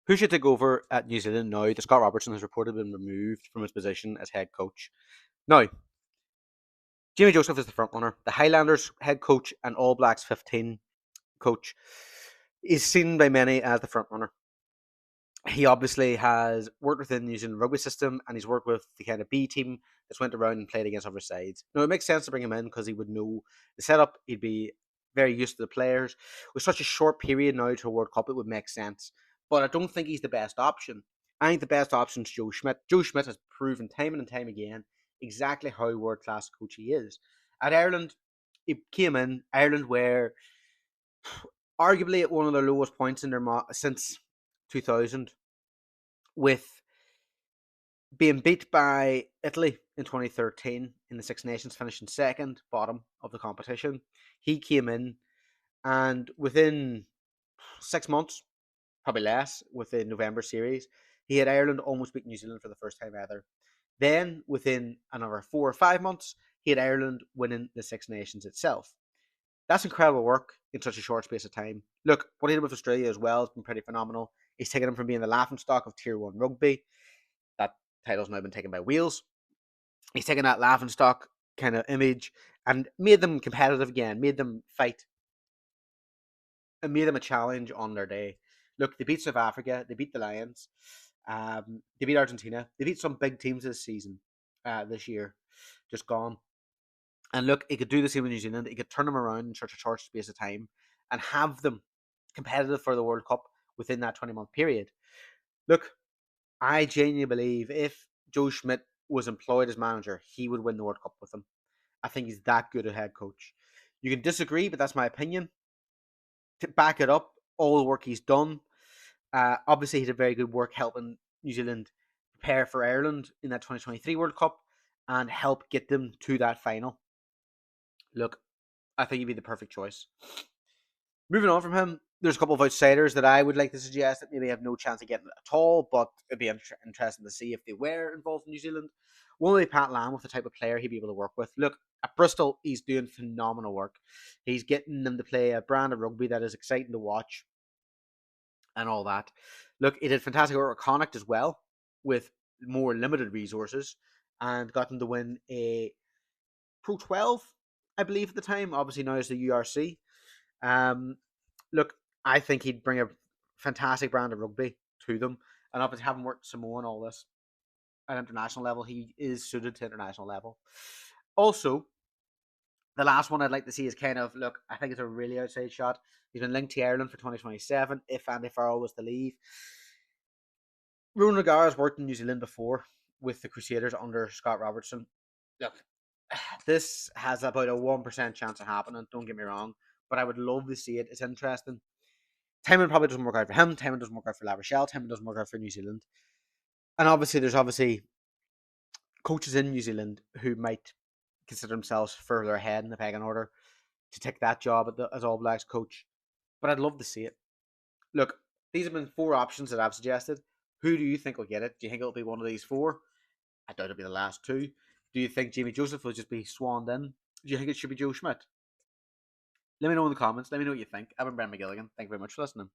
Who should take over at New Zealand now that Scott Robertson has reportedly been removed from his position as head coach? Now, Jamie Joseph is the front runner. The Highlanders head coach and All Blacks 15 coach is seen by many as the front runner. He obviously has worked within the New Zealand rugby system, and he's worked with the kind of B team that's went around and played against other sides. Now, it makes sense to bring him in because he would know the setup. He'd be very used to the players. With such a short period now to a World Cup, it would make sense. But I don't think he's the best option. I think the best option is Joe Schmidt. Joe Schmidt has proven time and time again exactly how world class coach he is. At Ireland, he came in Ireland where arguably at one of their lowest points in their since 2000, with being beat by Italy in 2013 in the Six Nations, finishing second bottom of the competition. He came in, and within 6 months, probably less, with the November series, he had Ireland almost beat New Zealand for the first time ever. Then, within another 4 or 5 months, he had Ireland winning the Six Nations itself. That's incredible work in such a short space of time. Look, what he did with Australia as well has been pretty phenomenal. He's taken them from being the laughingstock of Tier 1 rugby. That title's now been taken by Wales. He's taken that laughingstock kind of image and made them competitive again, made them fight, and made them a challenge on their day. Look, they beat South Africa, they beat the Lions, they beat Argentina, they beat some big teams this season, this year, just gone. And look, he could do the same with New Zealand. He could turn them around in such a short space of time and have them competitive for the World Cup within that 20-month period. Look, I genuinely believe if Joe Schmidt was employed as manager, he would win the World Cup with them. I think he's that good a head coach. You can disagree, but that's my opinion. To back it up, all the work he's done. Obviously, he did very good work helping New Zealand prepare for Ireland in that 2023 World Cup and help get them to that final. Look, I think he'd be the perfect choice. Moving on from him, there's a couple of outsiders that I would like to suggest that maybe have no chance of getting it at all, but it'd be interesting to see if they were involved in New Zealand. One would be Pat Lam with the type of player he'd be able to work with. Look, at Bristol, he's doing phenomenal work. He's getting them to play a brand of rugby that is exciting to watch and all that. Look, he did fantastic work with Connacht as well, with more limited resources, and got them to win a Pro 12, I believe, at the time. Obviously, now it's the URC. Um, Look, I think he'd bring a fantastic brand of rugby to them. And obviously, having worked Samoa and all this at international level, he is suited to international level. Also, the last one I'd like to see is kind of look, I think it's a really outside shot. He's been linked to Ireland for 2027 if Andy Farrell was to leave. Ronan has worked in New Zealand before with the Crusaders under Scott Robertson. Look, this has about a 1% chance of happening, don't get me wrong, but I would love to see it. It's interesting. Timon probably doesn't work out for him. Timon doesn't work out for La Rochelle. Timon doesn't work out for New Zealand. And obviously, there's obviously coaches in New Zealand who might consider themselves further ahead in the pecking order to take that job as All Blacks coach. But I'd love to see it. Look, these have been four options that I've suggested. Who do you think will get it? Do you think it'll be one of these four? I doubt it'll be the last two. Do you think Jamie Joseph will just be swanned in? Do you think it should be Joe Schmidt? Let me know in the comments. Let me know what you think. I've been Brent McGilligan. Thank you very much for listening.